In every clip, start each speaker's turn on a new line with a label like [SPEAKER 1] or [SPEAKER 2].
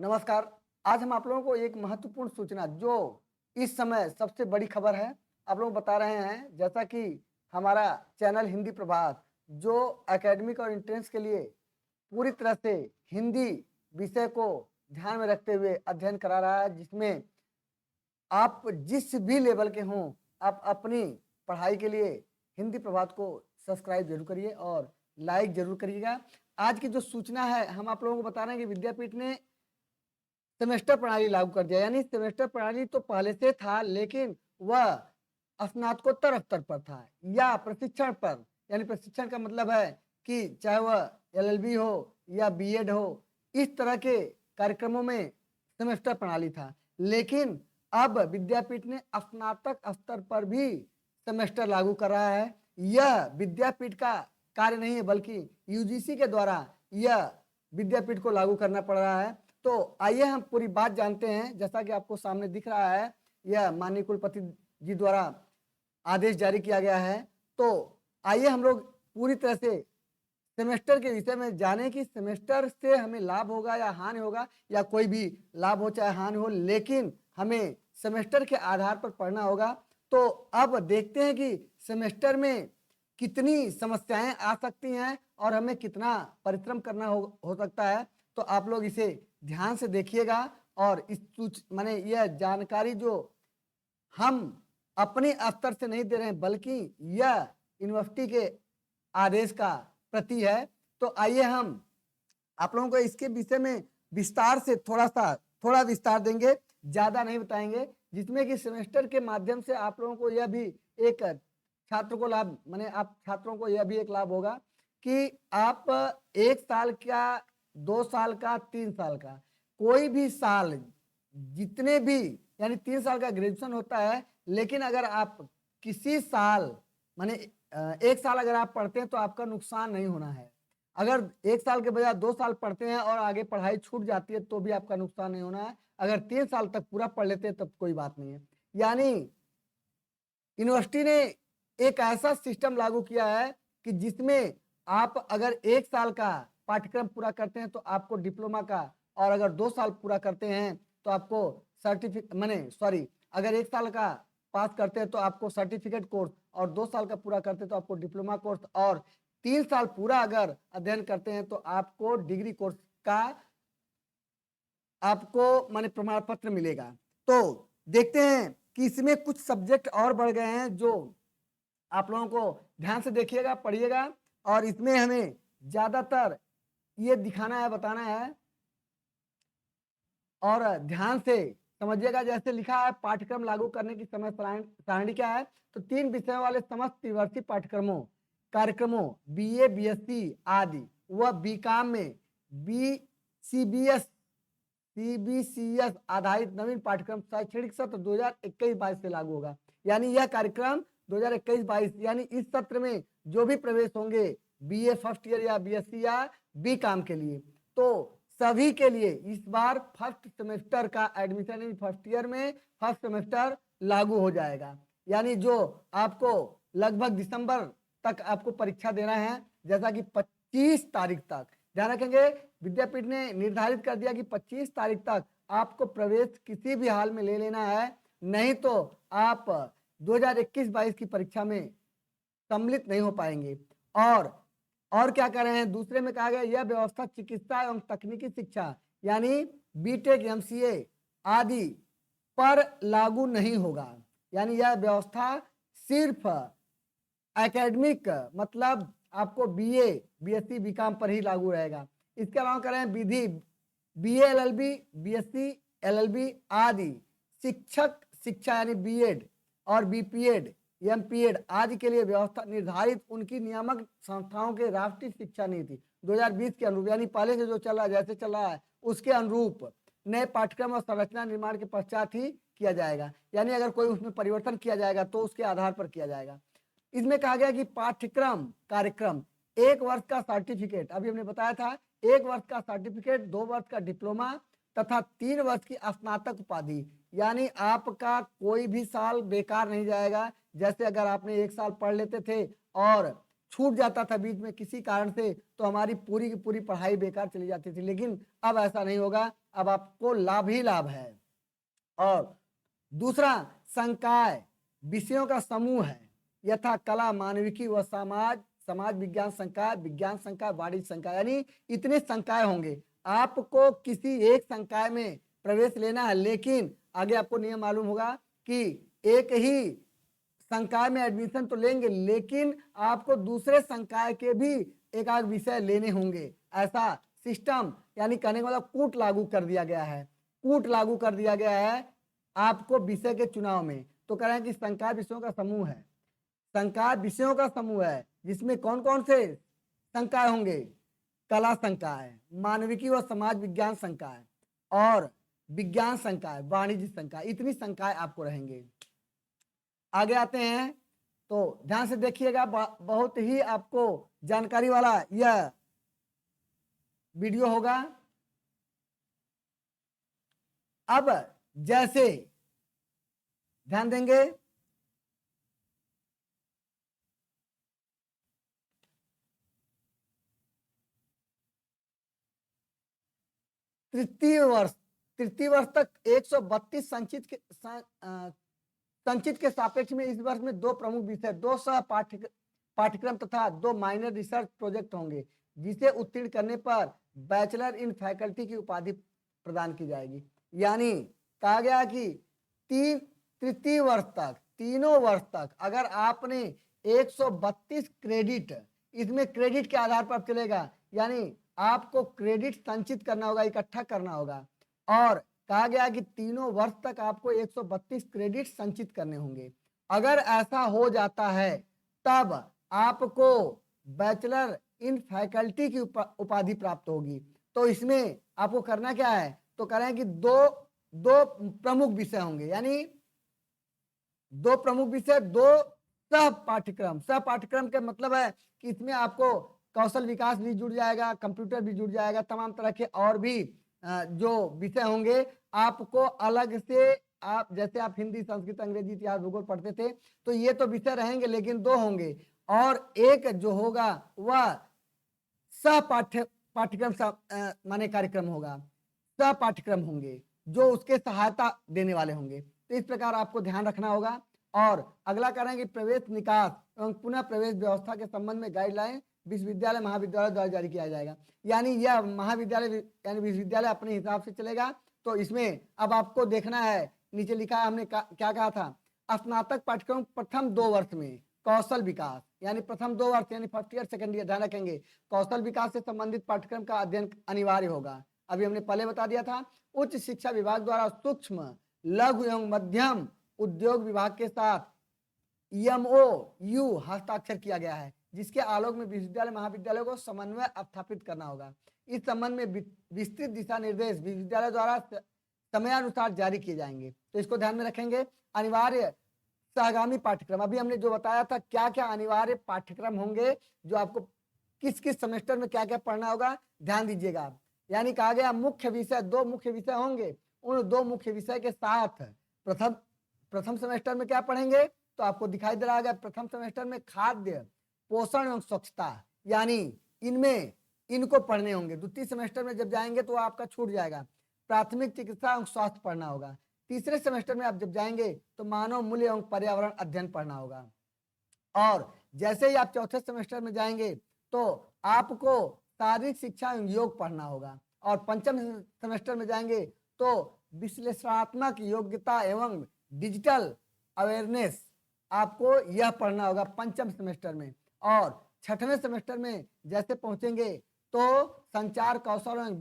[SPEAKER 1] नमस्कार। आज हम आप लोगों को एक महत्वपूर्ण सूचना जो इस समय सबसे बड़ी खबर है, आप लोग बता रहे हैं। जैसा कि हमारा चैनल हिंदी प्रभात जो एकेडमिक और एंट्रेंस के लिए पूरी तरह से हिंदी विषय को ध्यान में रखते हुए अध्ययन करा रहा है, जिसमें आप जिस भी लेवल के हों, आप अपनी पढ़ाई के लिए हिंदी प्रभात को सब्सक्राइब जरूर करिए और लाइक जरूर करिएगा। आज की जो सूचना है, हम आप लोगों को बता रहे हैं कि विद्यापीठ ने सेमेस्टर प्रणाली लागू कर दिया। यानी सेमेस्टर प्रणाली तो पहले से था, लेकिन वह स्नातकोत्तर स्तर पर था या प्रशिक्षण पर। यानी प्रशिक्षण का मतलब है कि चाहे वह एलएलबी हो या बीएड हो, इस तरह के कार्यक्रमों में सेमेस्टर प्रणाली था। लेकिन अब विद्यापीठ ने स्नातक स्तर पर भी सेमेस्टर लागू कर रहा है। यह विद्यापीठ का कार्य नहीं है, बल्कि यूजीसी के द्वारा यह विद्यापीठ को लागू करना पड़ रहा है। तो आइए हम पूरी बात जानते हैं। जैसा कि आपको सामने दिख रहा है, यह माननीय कुलपति जी द्वारा आदेश जारी किया गया है। तो आइए हम लोग पूरी तरह से सेमेस्टर के विषय में जाने कि सेमेस्टर से हमें लाभ होगा या हानि होगा, या कोई भी लाभ हो चाहे हानि हो, लेकिन हमें सेमेस्टर के आधार पर पढ़ना होगा। तो अब देखते हैं कि सेमेस्टर में कितनी समस्याएं आ सकती हैं और हमें कितना परिश्रम करना हो सकता है। तो आप लोग इसे ध्यान से देखिएगा और इस माने यह जानकारी जो हम अपने स्तर से नहीं दे रहे हैं, बल्कि यह यूनिवर्सिटी के आदेश का प्रति है। तो आइए हम आप लोगों को इसके विषय में विस्तार से थोड़ा विस्तार देंगे, ज्यादा नहीं बताएंगे, जिसमें कि सेमेस्टर के माध्यम से आप लोगों को यह भी एक छात्र को लाभ, माने आप छात्रों को यह भी एक लाभ होगा कि आप 1 साल का, 2 साल का, 3 साल का, कोई भी साल, जितने भी, यानी 3 साल का ग्रेजुएशन होता है। लेकिन अगर आप किसी साल, माने 1 साल अगर आप पढ़ते हैं तो आपका नुकसान नहीं होना है। अगर 1 साल के बजाय 2 साल पढ़ते हैं और आगे पढ़ाई छूट जाती है तो भी आपका नुकसान नहीं होना है। अगर 3 साल तक पूरा पढ़ लेते हैं तब कोई बात नहीं है। यानी यूनिवर्सिटी ने एक ऐसा सिस्टम लागू किया है कि जिसमें आप अगर 1 साल का पाठ्यक्रम पूरा करते हैं तो आपको डिप्लोमा का, और अगर 2 साल पूरा करते हैं तो आपको अगर 1 साल का पास करते हैं तो आपको सर्टिफिकेट कोर्स, और 2 साल का पूरा करते हैं तो आपको डिप्लोमा कोर्स, और 3 साल पूरा अगर अध्ययन करते हैं तो आपको डिग्री कोर्स का आपको माने प्रमाण पत्र मिलेगा। तो देखते हैं कि इसमें कुछ सब्जेक्ट और बढ़ गए हैं जो आप लोगों को ध्यान से देखिएगा, पढ़िएगा, और इसमें हमें ज्यादातर ये दिखाना है, बताना है, और ध्यान से समझिएगा। जैसे लिखा है, पाठ्यक्रम लागू करने की समय सारणी क्या है। तो 3 विषयों वाले समस्त त्रिवर्षीय कार्यक्रमों बीए, बीएससी आदि व बीकॉम में सीबीसीएस आधारित नवीन पाठ्यक्रम शैक्षणिक सत्र 2021-22 से लागू होगा। यानी यह कार्यक्रम 2021-22, यानी इस सत्र में जो भी प्रवेश होंगे बीए फर्स्ट ईयर या बीएससी या बीकॉम के लिए, तो सभी के लिए इस बार फर्स्ट सेमेस्टर का एडमिशन, फर्स्ट ईयर में फर्स्ट सेमेस्टर लागू हो जाएगा। यानी जो आपको लगभग दिसंबर तक आपको परीक्षा देना है, जैसा कि 25 तारीख तक, ध्यान रखेंगे, विद्यापीठ ने निर्धारित कर दिया कि 25 तारीख तक आपको प्रवेश किसी भी हाल में ले लेना है, नहीं तो आप 2021-22 की परीक्षा में सम्मिलित नहीं हो पाएंगे। और क्या कर रहे हैं, दूसरे में कहा गया यह व्यवस्था चिकित्सा एवं तकनीकी शिक्षा यानी बीटेक, एमसीए आदि पर लागू नहीं होगा। यानी यह व्यवस्था सिर्फ एकेडमिक, मतलब आपको बीए, बीएससी, बीकॉम पर ही लागू रहेगा। इसके अलावा करें विधि, बीए, एलएलबी, बीएससी, एलएलबी आदि शिक्षक शिक्षा यानी बीएड और बीपीएड, एमपीएड आदि के लिए व्यवस्था निर्धारित उनकी नियामक संस्थाओं के राष्ट्रीय शिक्षा नीति 2020 के अनुरूप, यानी पहले से जो चल रहा है, जैसे चल रहा है उसके अनुरूप नए पाठ्यक्रम और संरचना निर्माण के पश्चात ही किया जाएगा। यानी अगर कोई उसमें परिवर्तन किया जाएगा तो उसके आधार पर किया जाएगा। इसमें कहा गया कि पाठ्यक्रम कार्यक्रम 1 वर्ष का सर्टिफिकेट, अभी हमने बताया था, 1 वर्ष का सर्टिफिकेट, 2 वर्ष का डिप्लोमा तथा 3 वर्ष की स्नातक उपाधि। यानी आपका कोई भी साल बेकार नहीं जाएगा। जैसे अगर आपने 1 साल पढ़ लेते थे और छूट जाता था बीच में किसी कारण से तो हमारी पूरी की पूरी पढ़ाई बेकार चली जाती थी, लेकिन अब ऐसा नहीं होगा, अब आपको लाभ ही लाभ है। और दूसरा संकाय विषयों का समूह है, यथा कला, मानविकी व समाज, समाज विज्ञान संकाय, विज्ञान संकाय, वाणिज्य संकाय, यानी इतने संकाय होंगे। आपको किसी एक संकाय में प्रवेश लेना है, लेकिन आगे आपको नियम मालूम होगा कि एक ही संकाय में एडमिशन तो लेंगे, लेकिन आपको दूसरे संकाय के भी एक आध विषय लेने होंगे। ऐसा सिस्टम, यानी कहने का मतलब कूट लागू कर दिया गया है, कूट लागू कर दिया गया है आपको विषय के चुनाव में। तो कह रहे हैं कि संकाय विषयों का समूह है, संकाय विषयों का समूह है, जिसमें कौन कौन से संकाय होंगे? कला संकाय, मानविकी व समाज विज्ञान संकाय और विज्ञान संकाय, वाणिज्य संकाय, इतनी संकाय आपको रहेंगे। आगे आते हैं तो ध्यान से देखिएगा, बहुत ही आपको जानकारी वाला यह वीडियो होगा। अब जैसे ध्यान देंगे, तृतीय वर्ष तक 132 संचित के सापेक्ष में इस वर्ष में 2 प्रमुख विषय, 2 सह पाठ्यक्रम तथा 2 माइनर रिसर्च प्रोजेक्ट होंगे, जिसे उत्तीर्ण करने पर बैचलर इन फैकल्टी की उपाधि प्रदान की जाएगी। यानी कहा गया कि तृतीय वर्ष तक, तीनों वर्ष तक अगर आपने 132 क्रेडिट, इसमें क्रेडिट के आधार पर चलेगा, यानी आपको क्रेडिट संचित करना होगा, इकट्ठा करना होगा। और कहा गया कि तीनों वर्ष तक आपको 132 क्रेडिट संचित करने होंगे। अगर ऐसा हो जाता है तब आपको बैचलर इन फैकल्टी की उपाधि प्राप्त होगी। तो इसमें आपको करना क्या है? तो कह रहे हैं कि दो प्रमुख विषय होंगे, यानी 2 प्रमुख विषय, 2 सह पाठ्यक्रम के मतलब है कि इसमें आपको कौशल विकास भी जुड़ जाएगा, कंप्यूटर भी जुड़ जाएगा, तमाम तरह के और भी जो विषय होंगे आपको अलग से। आप जैसे आप हिंदी, संस्कृत, अंग्रेजी, इतिहास, भूगोल पढ़ते थे, तो ये तो विषय रहेंगे, लेकिन 2 होंगे, और एक जो होगा वह सह पाठ्यक्रम माने कार्यक्रम होगा, सह पाठ्यक्रम होंगे जो उसके सहायता देने वाले होंगे। तो इस प्रकार आपको ध्यान रखना होगा। और अगला करेंगे प्रवेश निकास एवं पुनः प्रवेश व्यवस्था के संबंध में गाइडलाइन विश्वविद्यालय महाविद्यालय द्वारा जारी किया जाएगा। यानी यह महाविद्यालय यानी विश्वविद्यालय अपने हिसाब से चलेगा। तो इसमें अब आपको देखना है, नीचे लिखा है हमने क्या कहा था, स्नातक पाठ्यक्रम प्रथम 2 वर्ष में कौशल विकास, यानी प्रथम 2 वर्ष यानी फर्स्ट ईयर सेकंड ईयर, ध्यान रखेंगे कौशल विकास से संबंधित पाठ्यक्रम का अध्ययन अनिवार्य होगा। अभी हमने पहले बता दिया था। उच्च शिक्षा विभाग द्वारा सूक्ष्म, लघु एवं मध्यम उद्योग विभाग के साथ MOU हस्ताक्षर किया गया है, जिसके आलोक में विश्वविद्यालय महाविद्यालय को समन्वय स्थापित करना होगा। इस संबंध में विस्तृत दिशा निर्देश विश्वविद्यालय द्वारा समयानुसार जारी किए जाएंगे। तो इसको ध्यान में रखेंगे। अनिवार्य सहगामी पाठ्यक्रम, अभी हमने जो बताया था क्या क्या अनिवार्य पाठ्यक्रम होंगे, जो आपको किस किस सेमेस्टर में क्या क्या पढ़ना होगा, ध्यान दीजिएगा। यानी कहा गया मुख्य विषय, 2 मुख्य विषय होंगे, उन 2 मुख्य विषय के साथ प्रथम सेमेस्टर में क्या पढ़ेंगे, तो आपको दिखाई दे रहा है प्रथम सेमेस्टर में खाद्य, पोषण एवं स्वच्छता, यानी इनको पढ़ने होंगे। द्वितीय सेमेस्टर में जब जाएंगे तो आपका छूट जाएगा, प्राथमिक चिकित्सा एवं स्वास्थ्य पढ़ना होगा। तीसरे सेमेस्टर में आप जब जाएंगे तो मानव मूल्य एवं पर्यावरण अध्ययन पढ़ना होगा। और जैसे ही आप चौथे सेमेस्टर में जाएंगे तो आपको शारीरिक शिक्षा एवं योग पढ़ना होगा। और पंचम सेमेस्टर में जाएंगे तो विश्लेषणात्मक योग्यता एवं डिजिटल अवेयरनेस आपको यह पढ़ना होगा पंचम सेमेस्टर में। और छठवें सेमेस्टर में जैसे पहुंचेंगे तो संचार कौशल एवं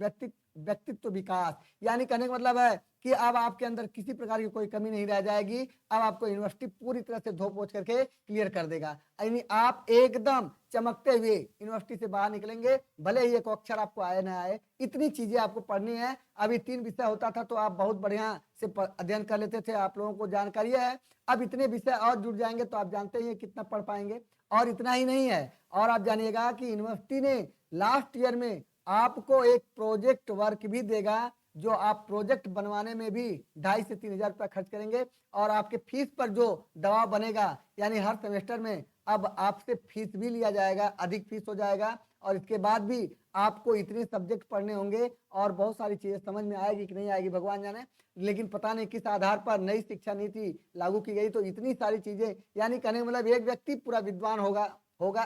[SPEAKER 1] व्यक्तित्व विकास, यानी कहने का मतलब है कि अब आपके अंदर किसी प्रकार की कोई कमी नहीं रह जाएगी। अब आपको यूनिवर्सिटी पूरी तरह से धो पोछ करके क्लियर कर देगा, यानी आप एकदम चमकते हुए यूनिवर्सिटी से बाहर निकलेंगे, भले ही एक अक्षर आपको आए ना आए। इतनी चीजें आपको पढ़नी है। अभी 3 विषय होता था तो आप बहुत बढ़िया से अध्ययन कर लेते थे, आप लोगों को जानकारी है। अब इतने विषय और जुड़ जाएंगे तो आप जानते ही कितना पढ़ पाएंगे। और इतना ही नहीं है, और आप जानिएगा कि यूनिवर्सिटी ने लास्ट ईयर में आपको एक प्रोजेक्ट वर्क भी देगा, जो आप प्रोजेक्ट बनवाने में भी 2,500 से 3,000 रुपया खर्च करेंगे और आपके फीस पर जो दबाव बनेगा, यानी हर सेमेस्टर में अब आपसे फीस भी लिया जाएगा, अधिक फीस हो जाएगा और इसके बाद भी आपको इतने सब्जेक्ट पढ़ने होंगे और बहुत सारी चीजें समझ में आएगी कि नहीं आएगी भगवान जाने, लेकिन पता नहीं किस आधार पर नई शिक्षा नीति लागू की गई, तो इतनी सारी चीजें, यानी कहने का मतलब एक व्यक्ति पूरा विद्वान होगा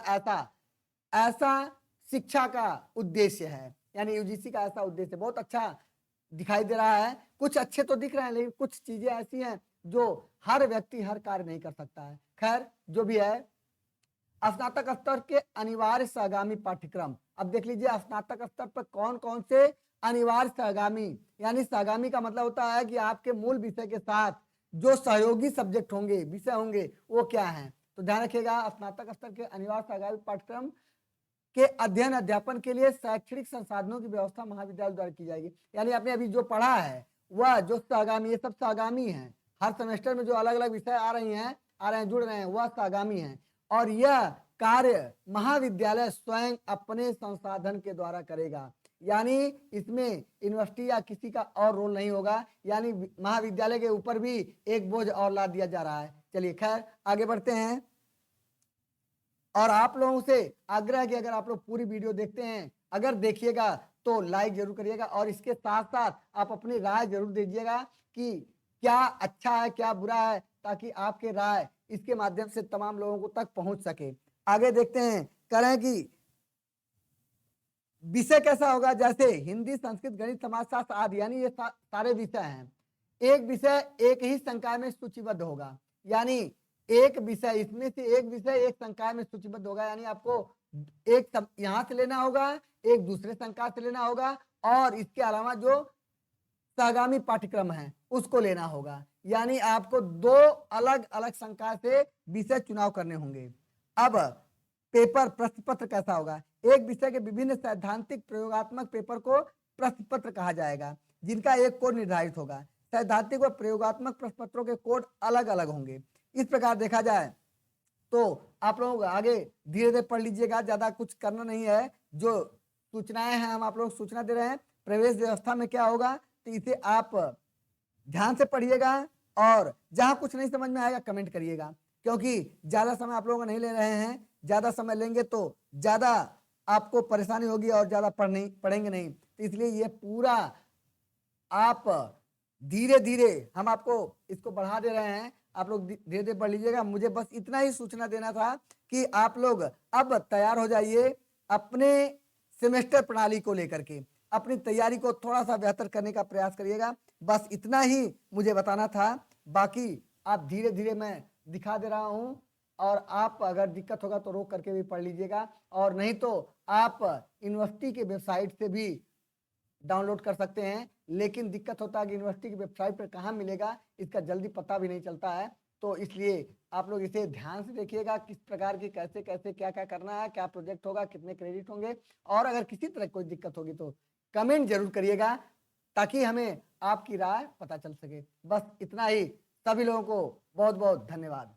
[SPEAKER 1] ऐसा शिक्षा का उद्देश्य है, यानी यूजीसी का ऐसा उद्देश्य बहुत अच्छा दिखाई दे रहा है। कुछ अच्छे तो दिख रहे हैं लेकिन कुछ चीजें ऐसी हैं जो हर व्यक्ति हर कार्य नहीं कर सकता है। खैर जो भी है, स्नातक स्तर के अनिवार्य सहगामी पाठ्यक्रम, अब देख लीजिए स्नातक स्तर पर कौन कौन से अनिवार्य सहगामी, यानी सहगामी का मतलब होता है कि आपके मूल विषय के साथ जो सहयोगी सब्जेक्ट होंगे, विषय होंगे, वो क्या है। तो ध्यान रखिएगा, स्नातक स्तर के अनिवार्य सहगामी पाठ्यक्रम के अध्ययन अध्यापन के लिए शैक्षणिक संसाधनों की व्यवस्था महाविद्यालय द्वारा की जाएगी। यानी आपने अभी जो पढ़ा है वह जो सहगामी, ये सब सहगामी है, हर सेमेस्टर में जो अलग अलग विषय आ रहे हैं जुड़ रहे हैं, वह सहगामी है और यह कार्य महाविद्यालय स्वयं अपने संसाधन के द्वारा करेगा। यानी इसमें यूनिवर्सिटी या किसी का और रोल नहीं होगा, यानी महाविद्यालय के ऊपर भी एक बोझ और लाद दिया जा रहा है। चलिए खैर आगे बढ़ते हैं और आप लोगों से आग्रह है कि अगर आप लोग पूरी वीडियो देखते हैं, अगर देखिएगा तो लाइक जरूर करिएगा और इसके साथ साथ आप अपनी राय जरूर दीजिएगा कि क्या अच्छा है क्या बुरा है, ताकि आपके राय इसके माध्यम से तमाम लोगों को तक पहुंच सके। आगे देखते हैं, कह रहे हैं कि विषय कैसा होगा, जैसे हिंदी, संस्कृत, गणित, समाजशास्त्र आदि, यानी ये सारे विषय हैं। एक विषय एक ही संकाय में सूचीबद्ध होगा, यानी एक विषय, इसमें से एक विषय एक संकाय में सूचीबद्ध होगा, यानी आपको एक यहां से लेना होगा, एक दूसरे संकाय से लेना होगा और इसके अलावा जो सहगामी पाठ्यक्रम है उसको लेना होगा, यानी आपको दो अलग अलग संकाय से विषय चुनाव करने होंगे। अब पेपर प्रश्न पत्र कैसा होगा, एक विषय के विभिन्न सैद्धांतिक प्रयोगात्मक पेपर को प्रश्न पत्र कहा जाएगा, जिनका एक कोड निर्धारित होगा। सैद्धांतिक व प्रयोगात्मक प्रश्न पत्रों के कोड अलग अलग होंगे। इस प्रकार देखा जाए तो आप लोग आगे धीरे धीरे पढ़ लीजिएगा, ज्यादा कुछ करना नहीं है, जो सूचनाएं हैं हम आप लोग सूचना दे रहे हैं। प्रवेश व्यवस्था में क्या होगा, तो इसे आप ध्यान से पढ़िएगा और जहां कुछ नहीं समझ में आएगा कमेंट करिएगा, क्योंकि ज्यादा समय आप लोग नहीं ले रहे हैं, ज्यादा समय लेंगे तो ज्यादा आपको परेशानी होगी और ज्यादा पढ़ेंगे नहीं, तो इसलिए ये पूरा आप धीरे धीरे हम आपको इसको बढ़ा दे रहे हैं, आप लोग धीरे धीरे पढ़ लीजिएगा। मुझे बस इतना ही सूचना देना था कि आप लोग अब तैयार हो जाइए, अपने सेमेस्टर प्रणाली को लेकर के अपनी तैयारी को थोड़ा सा बेहतर करने का प्रयास करिएगा। बस इतना ही मुझे बताना था, बाकी आप धीरे धीरे मैं दिखा दे रहा हूं और आप अगर दिक्कत होगा तो रोक करके भी पढ़ लीजिएगा, और नहीं तो आप यूनिवर्सिटी के वेबसाइट से भी डाउनलोड कर सकते हैं। लेकिन दिक्कत होता है कि यूनिवर्सिटी की वेबसाइट पर कहाँ मिलेगा, इसका जल्दी पता भी नहीं चलता है, तो इसलिए आप लोग इसे ध्यान से देखिएगा किस प्रकार की कैसे कैसे क्या क्या करना है, क्या प्रोजेक्ट होगा, कितने क्रेडिट होंगे, और अगर किसी तरह कोई दिक्कत होगी तो कमेंट जरूर करिएगा ताकि हमें आपकी राय पता चल सके। बस इतना ही, सभी लोगों को बहुत बहुत धन्यवाद।